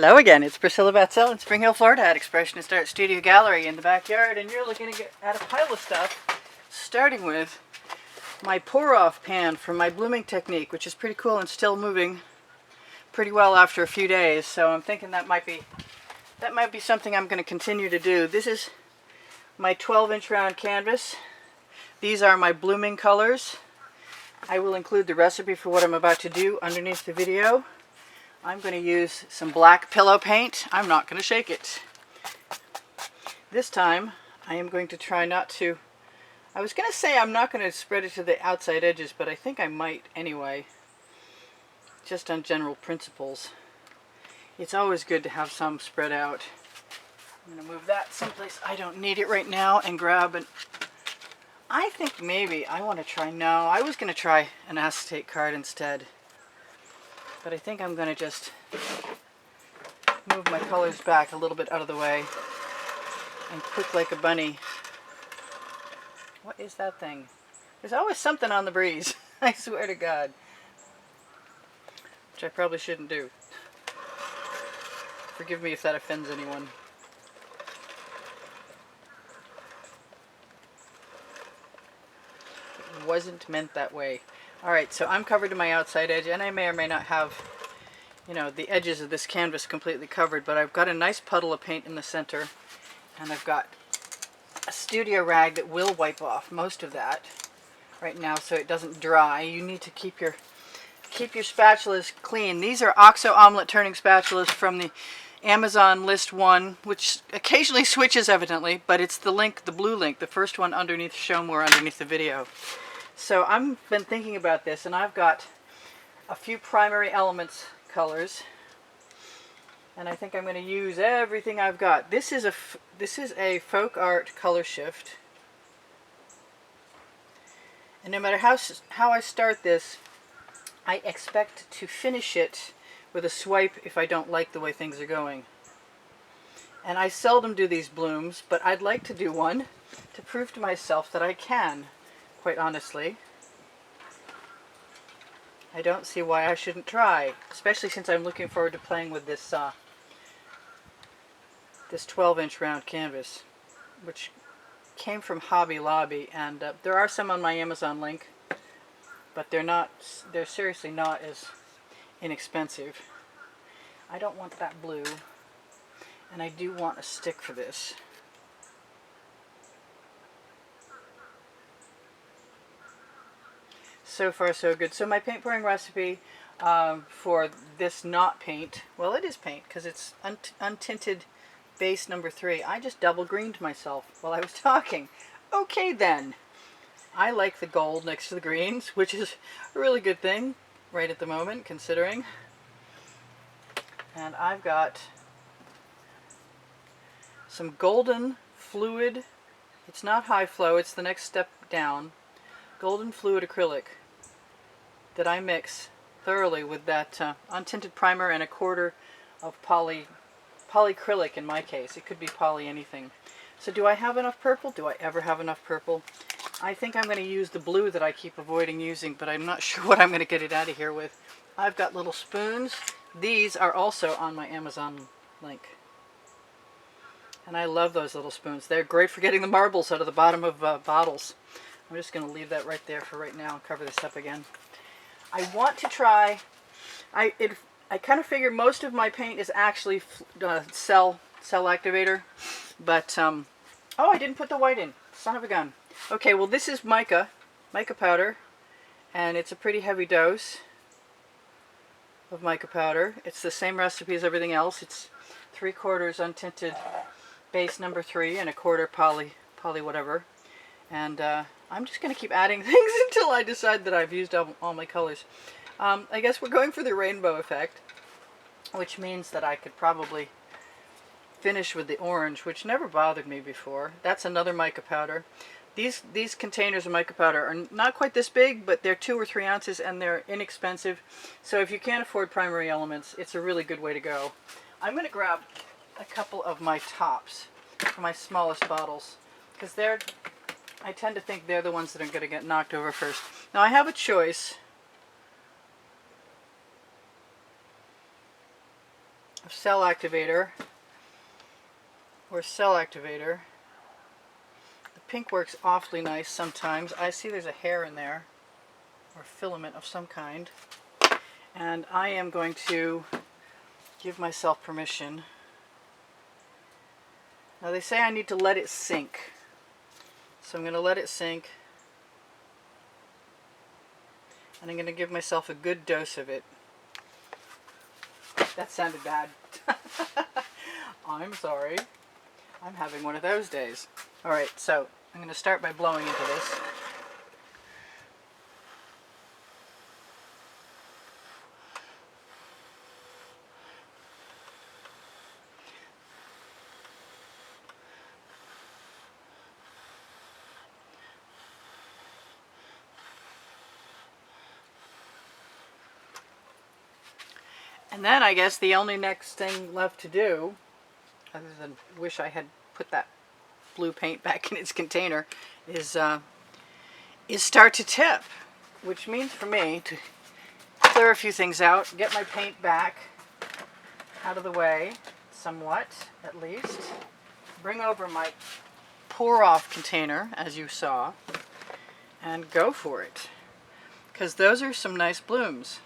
Hello again, it's Priscilla Batzell in Spring Hill, Florida at Expressionist Art Studio Gallery in the backyard, and you're looking at a pile of stuff, starting with my pour-off pan from my blooming technique, which is pretty cool and still moving pretty well after a few days. So I'm thinking that might be something I'm going to continue to do. This is my 12-inch round canvas. These are my blooming colors. I will include the recipe for what I'm about to do underneath the video. I'm going to use some black pillow paint. I'm not going to shake it. This time I am going to try not to, I was going to say I'm not going to spread it to the outside edges, but I think I might anyway, just on general principles. It's always good to have some spread out. I'm going to move that someplace I don't need it right now and grab an, I think maybe I want to try, no, I was going to try an acetate card instead. But I think I'm going to just move my colors back a little bit out of the way and cook like a bunny. What is that thing? There's always something on the breeze. I swear to God. Which I probably shouldn't do. Forgive me if that offends anyone. It wasn't meant that way. Alright, so I'm covered to my outside edge, and I may or may not have, you know, the edges of this canvas completely covered, but I've got a nice puddle of paint in the center, and I've got a studio rag that will wipe off most of that right now so it doesn't dry. You need to keep your spatulas clean. These are OXO omelet turning spatulas from the Amazon list 1, which occasionally switches evidently, but it's the link, the blue link, the first one underneath, show more underneath the video. So I've been thinking about this, and I've got a few primary elements colors, and I think I'm going to use everything I've got. This is a folk art color shift, and no matter how I start this, I expect to finish it with a swipe if I don't like the way things are going. And I seldom do these blooms, but I'd like to do one to prove to myself that I can. Quite honestly, I don't see why I shouldn't try, especially since I'm looking forward to playing with this 12-inch round canvas, which came from Hobby Lobby, and there are some on my Amazon link, but they're seriously not as inexpensive. I don't want that blue, and I do want a stick for this. So far so good. So my paint pouring recipe for this not paint, well it is paint because it's untinted base number 3. I just double greened myself while I was talking. Okay then. I like the gold next to the greens, which is a really good thing right at the moment considering. And I've got some golden fluid. It's not high flow, it's the next step down. Golden fluid acrylic that I mix thoroughly with that untinted primer and a quarter of polycrylic in my case. It could be poly anything. So do I have enough purple? Do I ever have enough purple? I think I'm going to use the blue that I keep avoiding using, but I'm not sure what I'm going to get it out of here with. I've got little spoons. These are also on my Amazon link. And I love those little spoons. They're great for getting the marbles out of the bottom of bottles. I'm just going to leave that right there for right now and cover this up again. I want to try, I kind of figure most of my paint is actually cell activator, but, oh, I didn't put the white in, son of a gun. Okay, well this is mica powder, and it's a pretty heavy dose of mica powder. It's the same recipe as everything else. It's 3/4 untinted base number 3 and a quarter poly whatever. And I'm just going to keep adding things until I decide that I've used all my colors. I guess we're going for the rainbow effect, which means that I could probably finish with the orange, which never bothered me before. That's another mica powder. These containers of mica powder are not quite this big, but they're 2 or 3 ounces and they're inexpensive. So if you can't afford primary elements, it's a really good way to go. I'm going to grab a couple of my tops for my smallest bottles, because I tend to think they're the ones that are going to get knocked over first. Now I have a choice of cell activator or cell activator. The pink works awfully nice sometimes. I see there's a hair in there, or filament of some kind. And I am going to give myself permission. Now they say I need to let it sink. So I'm going to let it sink. And I'm going to give myself a good dose of it. That sounded bad. I'm sorry. I'm having one of those days. Alright, so I'm going to start by blowing into this. And then I guess the only next thing left to do, other than wish I had put that blue paint back in its container, is start to tip, which means for me to clear a few things out, get my paint back out of the way, somewhat at least, bring over my pour-off container, as you saw, and go for it. Because those are some nice blooms.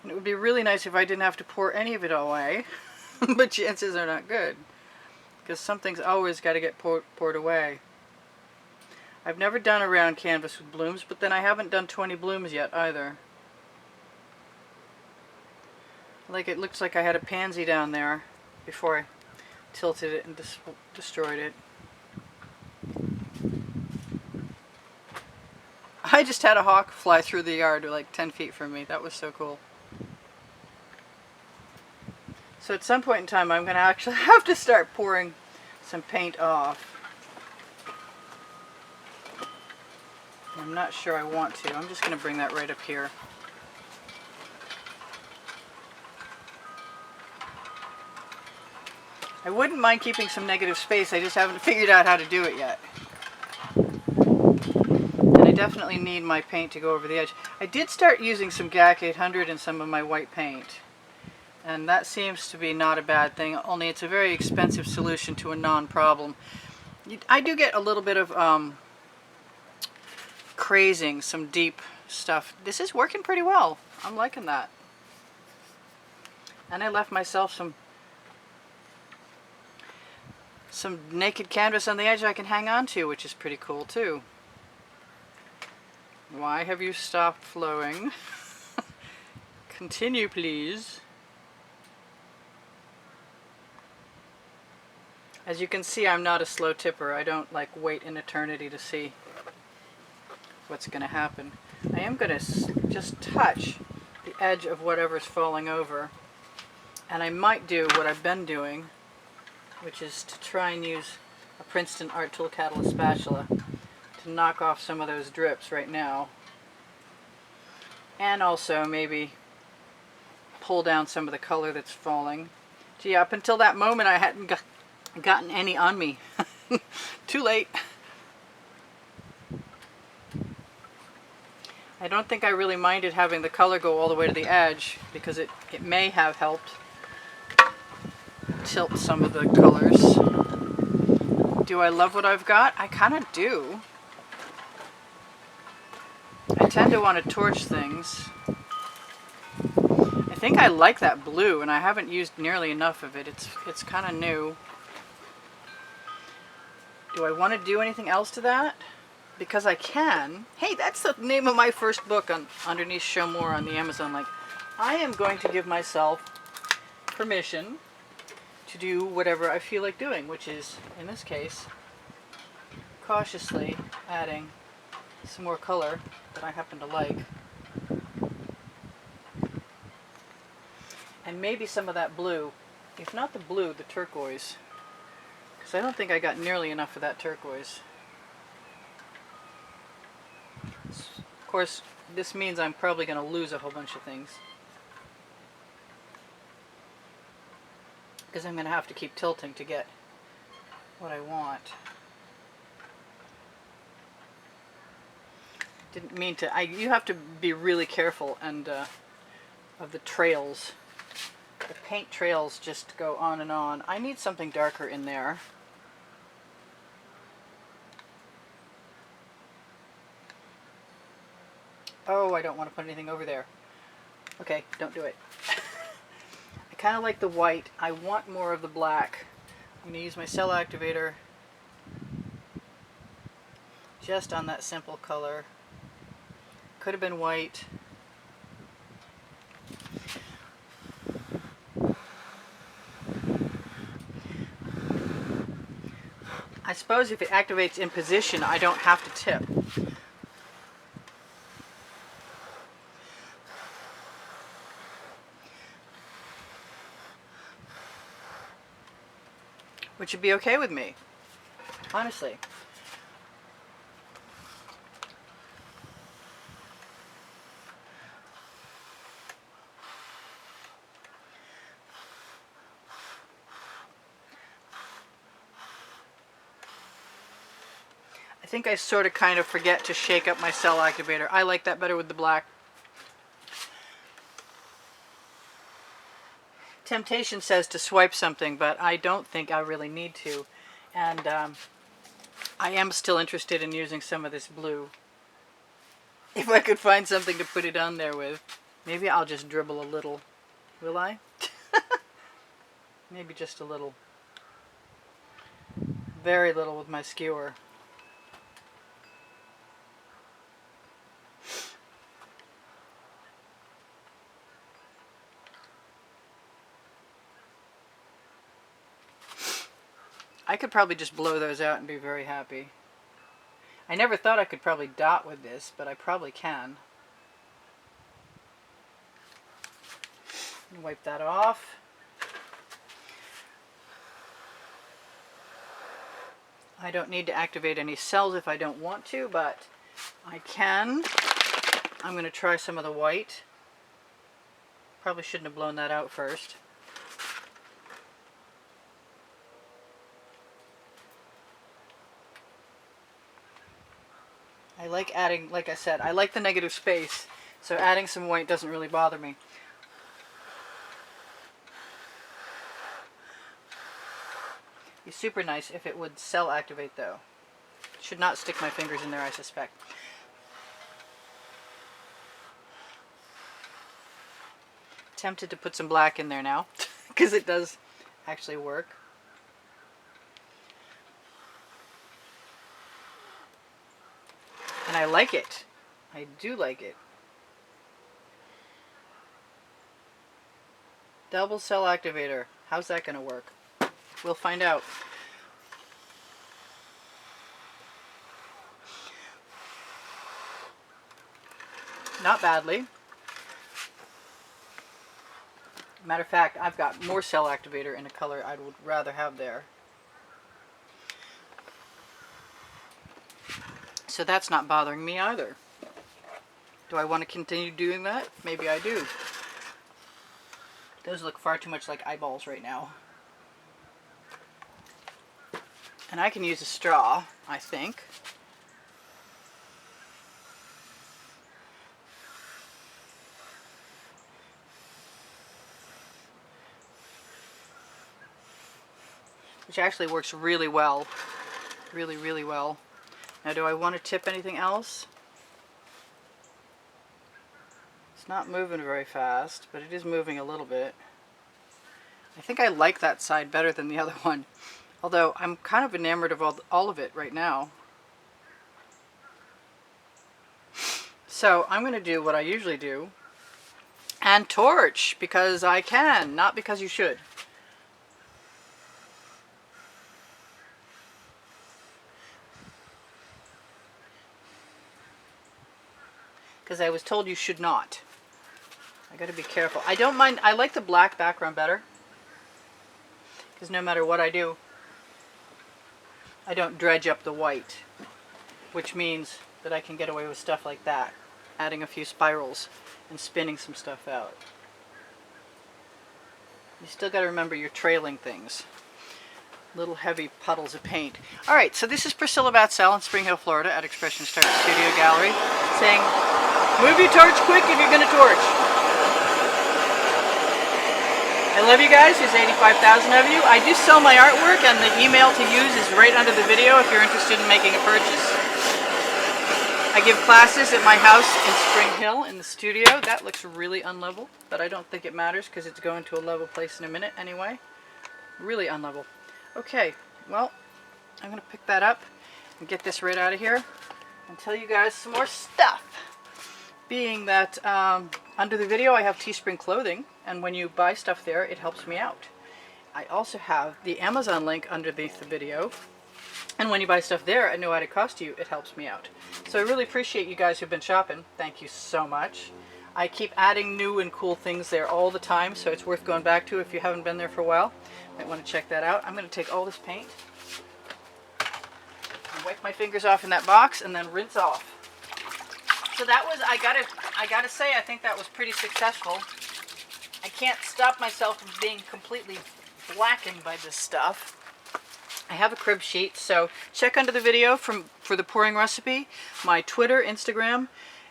And it would be really nice if I didn't have to pour any of it away, but chances are not good, because something's always got to get poured away. I've never done a round canvas with blooms, but then I haven't done 20 blooms yet either. Like it looks like I had a pansy down there before I tilted it and destroyed it. I just had a hawk fly through the yard like 10 feet from me. That was so cool. So at some point in time I'm going to actually have to start pouring some paint off. I'm not sure I want to. I'm just going to bring that right up here. I wouldn't mind keeping some negative space, I just haven't figured out how to do it yet. And I definitely need my paint to go over the edge. I did start using some GAC 800 in some of my white paint. And that seems to be not a bad thing, only it's a very expensive solution to a non-problem. I do get a little bit of crazing, some deep stuff. This is working pretty well. I'm liking that. And I left myself some naked canvas on the edge I can hang on to, which is pretty cool too. Why have you stopped flowing? Continue, please. As you can see, I'm not a slow tipper. I don't like wait an eternity to see what's going to happen. I am going to just touch the edge of whatever's falling over. And I might do what I've been doing, which is to try and use a Princeton Art Tool Catalyst spatula to knock off some of those drips right now. And also maybe pull down some of the color that's falling. Gee, up until that moment I hadn't gotten any on me. Too late. I don't think I really minded having the color go all the way to the edge, because it may have helped tilt some of the colors. Do I love what I've got? I kind of do. I tend to want to torch things. I think I like that blue, and I haven't used nearly enough of it. It's kind of new. Do I want to do anything else to that? Because I can. Hey, that's the name of my first book on underneath Show More on the Amazon. Like, I am going to give myself permission to do whatever I feel like doing, which is, in this case, cautiously adding some more color that I happen to like. And maybe some of that blue. If not the blue, the turquoise. Because I don't think I got nearly enough of that turquoise. Of course, this means I'm probably going to lose a whole bunch of things, because I'm going to have to keep tilting to get what I want. Didn't mean to. You have to be really careful and of the trails. The paint trails just go on and on. I need something darker in there. Oh, I don't want to put anything over there. Okay, don't do it. I kind of like the white. I want more of the black. I'm going to use my cell activator just on that simple color. Could have been white. I suppose if it activates in position, I don't have to tip. Which would be okay with me, honestly. I think I sort of kind of forget to shake up my cell activator. I like that better with the black. Temptation says to swipe something, but I don't think I really need to. And I am still interested in using some of this blue. If I could find something to put it on there with. Maybe I'll just dribble a little. Will I? Maybe just a little. Very little with my skewer. I could probably just blow those out and be very happy. I never thought I could probably dot with this, but I probably can. Wipe that off. I don't need to activate any cells if I don't want to, but I can. I'm going to try some of the white. Probably shouldn't have blown that out first. I like adding, like I said, I like the negative space, so adding some white doesn't really bother me. It'd be super nice if it would cell activate though. Should not stick my fingers in there, I suspect. Tempted to put some black in there now, because it does actually work. And I like it. I do like it. Double cell activator. How's that going to work? We'll find out. Not badly. Matter of fact, I've got more cell activator in a color I would rather have there. So that's not bothering me either. Do I want to continue doing that? Maybe I do. Those look far too much like eyeballs right now. And I can use a straw, I think. Which actually works really well. Really, really well. Now, do I want to tip anything else? It's not moving very fast, but it is moving a little bit. I think I like that side better than the other one. Although, I'm kind of enamored of all of it right now. So, I'm going to do what I usually do. And torch, because I can, not because you should. Because I was told you should not. I gotta be careful. I don't mind, I like the black background better. Because no matter what I do, I don't dredge up the white. Which means that I can get away with stuff like that. Adding a few spirals and spinning some stuff out. You still gotta remember you're trailing things. Little heavy puddles of paint. Alright, so this is Priscilla Batzell in Spring Hill, Florida at Expressionist Art Studio Gallery saying, move your torch quick if you're going to torch. I love you guys. There's 85,000 of you. I do sell my artwork, and the email to use is right under the video if you're interested in making a purchase. I give classes at my house in Spring Hill in the studio. That looks really unlevel, but I don't think it matters because it's going to a level place in a minute anyway. Really unlevel. Okay, well, I'm going to pick that up and get this right out of here and tell you guys some more stuff. Being that under the video I have Teespring clothing, and when you buy stuff there it helps me out. I also have the Amazon link underneath the video, and when you buy stuff there at no added cost to you, it helps me out. So I really appreciate you guys who've been shopping. Thank you so much. I keep adding new and cool things there all the time, so it's worth going back to if you haven't been there for a while. Might want to check that out. I'm going to take all this paint and wipe my fingers off in that box and then rinse off. So that was, I gotta say, I think that was pretty successful. I can't stop myself from being completely blackened by this stuff. I have a crib sheet, so check under the video for the pouring recipe, my Twitter, Instagram,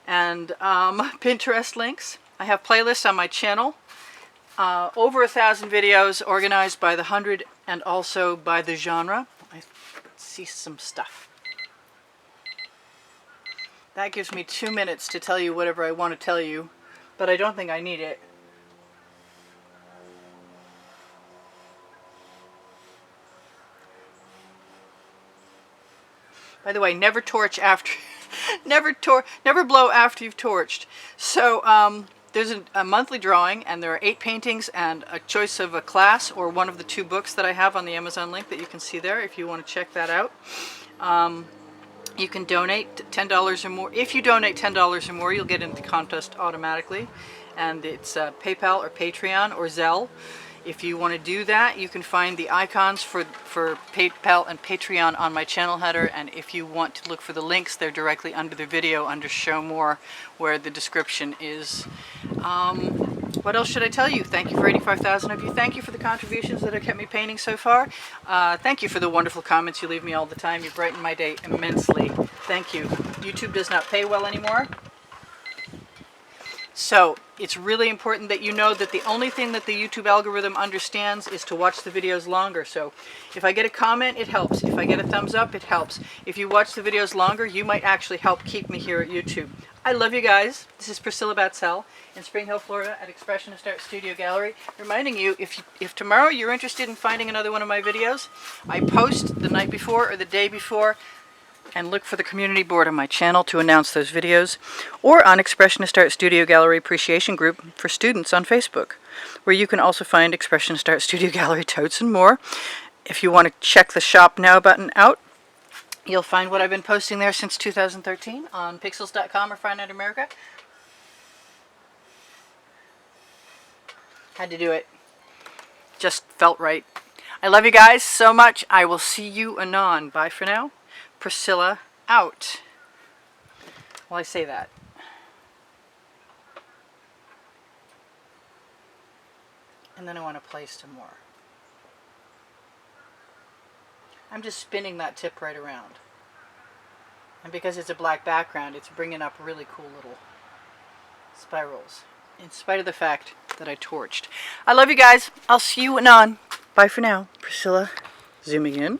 and Pinterest links. I have playlists on my channel. Over 1,000 videos organized by the 100 and also by the genre. I see some stuff. That gives me 2 minutes to tell you whatever I want to tell you, but I don't think I need it. By the way, never torch after, never blow after you've torched. So there's a monthly drawing, and there are 8 paintings and a choice of a class or one of the 2 books that I have on the Amazon link that you can see there if you want to check that out. You can donate $10 or more. If you donate $10 or more, you'll get into the contest automatically, and it's PayPal or Patreon or Zelle. If you want to do that, you can find the icons for PayPal and Patreon on my channel header, and if you want to look for the links, they're directly under the video under Show More, where the description is. What else should I tell you? Thank you for 85,000 of you. Thank you for the contributions that have kept me painting so far. Thank you for the wonderful comments you leave me all the time. You brighten my day immensely. Thank you. YouTube does not pay well anymore. So it's really important that you know that the only thing that the YouTube algorithm understands is to watch the videos longer. So if I get a comment, it helps. If I get a thumbs up, it helps. If you watch the videos longer, you might actually help keep me here at YouTube. I love you guys. This is Priscilla Batzell in Spring Hill, Florida at Expressionist Art Studio Gallery, reminding you, if tomorrow you're interested in finding another one of my videos, I post the night before or the day before, and look for the community board on my channel to announce those videos, or on Expressionist Art Studio Gallery Appreciation Group for students on Facebook, where you can also find Expressionist Art Studio Gallery totes and more. If you want to check the Shop Now button out, you'll find what I've been posting there since 2013 on pixels.com or Fine Art America. Had to do it. Just felt right. I love you guys so much. I will see you anon. Bye for now. Priscilla out. Well, I say that. And then I want to place some more. I'm just spinning that tip right around. And because it's a black background, it's bringing up really cool little spirals, in spite of the fact that I torched. I love you guys. I'll see you anon. Bye for now. Priscilla, zooming in.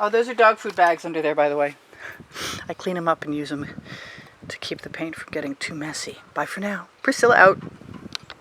Oh, those are dog food bags under there, by the way. I clean them up and use them to keep the paint from getting too messy. Bye for now. Priscilla out.